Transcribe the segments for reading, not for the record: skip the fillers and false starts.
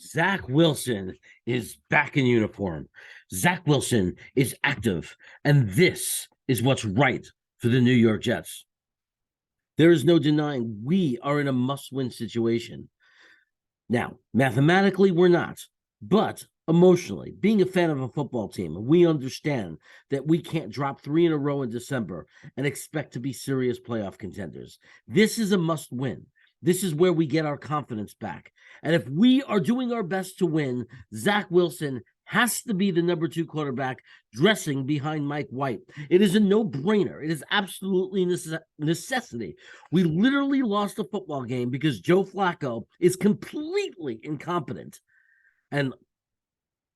Zach Wilson is back in uniform. Zach Wilson is active, and this is what's right for the New York Jets. There is no denying we are in a must-win situation. Now, mathematically, we're not, but emotionally, being a fan of a football team, we understand that we can't drop 3 in a row in December and expect to be serious playoff contenders. This is a must-win. This is where we get our confidence back. And if we are doing our best to win, Zach Wilson has to be the number 2 quarterback dressing behind Mike White. It is a no-brainer. It is absolutely necessity. We literally lost a football game because Joe Flacco is completely incompetent. And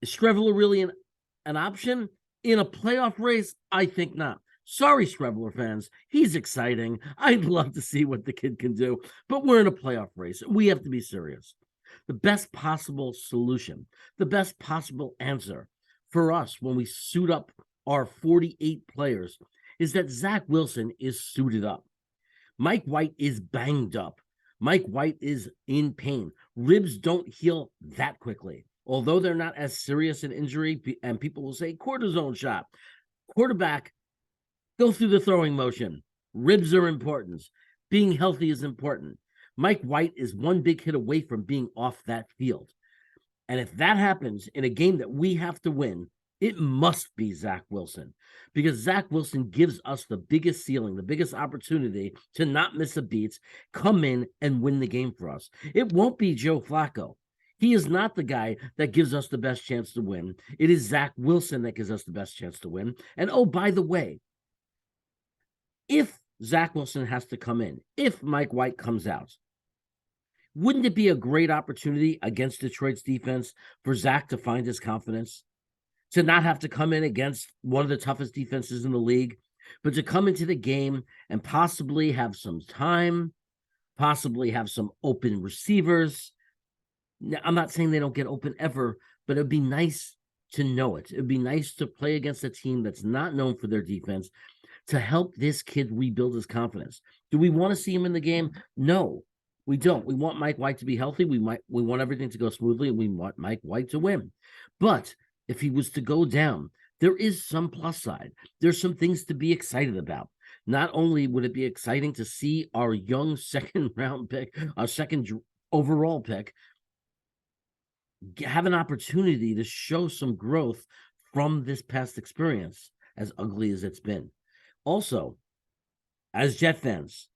is Streveler really an option? In a playoff race? I think not. Sorry, Streveler fans. He's exciting. I'd love to see what the kid can do, but we're in a playoff race. We have to be serious. The best possible solution, the best possible answer for us when we suit up our 48 players is that Zach Wilson is suited up. Mike White is banged up. Mike White is in pain. Ribs don't heal that quickly, although they're not as serious an injury, and people will say cortisone shot. Quarterback, go through the throwing motion. Ribs are important. Being healthy is important. Mike White is one big hit away from being off that field. And if that happens in a game that we have to win, it must be Zach Wilson, because Zach Wilson gives us the biggest ceiling, the biggest opportunity to not miss a beat, come in and win the game for us. It won't be Joe Flacco. He is not the guy that gives us the best chance to win. It is Zach Wilson that gives us the best chance to win. And oh, by the way, if Zach Wilson has to come in, if Mike White comes out, wouldn't it be a great opportunity against Detroit's defense for Zach to find his confidence? To not have to come in against one of the toughest defenses in the league, but to come into the game and possibly have some time, possibly have some open receivers. Now, I'm not saying they don't get open ever, but it'd be nice to know it. It'd be nice to play against a team that's not known for their defense to help this kid rebuild his confidence. Do we want to see him in the game? No, we don't. We want Mike White to be healthy. We want everything to go smoothly, and we want Mike White to win. But if he was to go down, there is some plus side. There's some things to be excited about. Not only would it be exciting to see our young second-round pick, our second overall pick, have an opportunity to show some growth from this past experience, as ugly as it's been. Also, as Jet fans,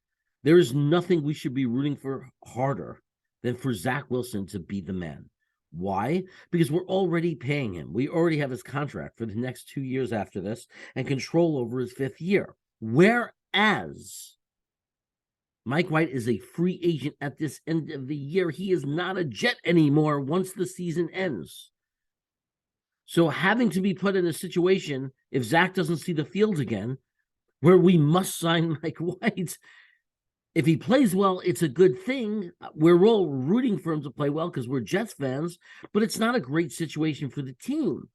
there is nothing we should be rooting for harder than for Zach Wilson to be the man. Why? Because we're already paying him. We already have his contract for the next 2 years after this and control over his 5th year. Whereas Mike White is a free agent at this end of the year. He is not a Jet anymore once the season ends. So having to be put in a situation, if Zach doesn't see the field again, where we must sign Mike White, if he plays well, it's a good thing. We're all rooting for him to play well because we're Jets fans, but it's not a great situation for the team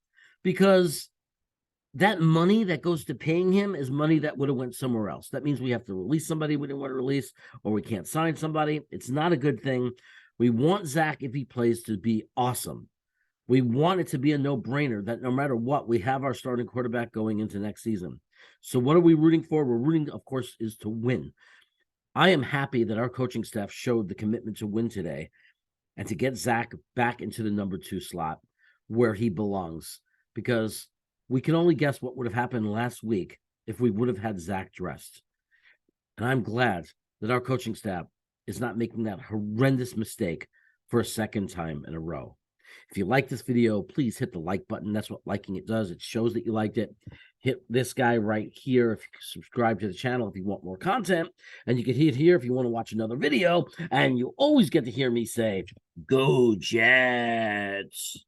because that money that goes to paying him is money that would have went somewhere else. That means we have to release somebody we didn't want to release, or we can't sign somebody. It's not a good thing. We want Zach, if he plays, to be awesome. We want it to be a no-brainer that no matter what, we have our starting quarterback going into next season. So what are we rooting for? We're rooting, of course, is to win. I am happy that our coaching staff showed the commitment to win today and to get Zach back into the number 2 slot where he belongs, because we can only guess what would have happened last week if we would have had Zach dressed. And I'm glad that our coaching staff is not making that horrendous mistake for a second time in a row. If you like this video, please hit the like button. That's what liking it does. It shows that you liked it. Hit this guy right here if you subscribe to the channel if you want more content. And you can hit here if you want to watch another video. And you always get to hear me say, go Jets.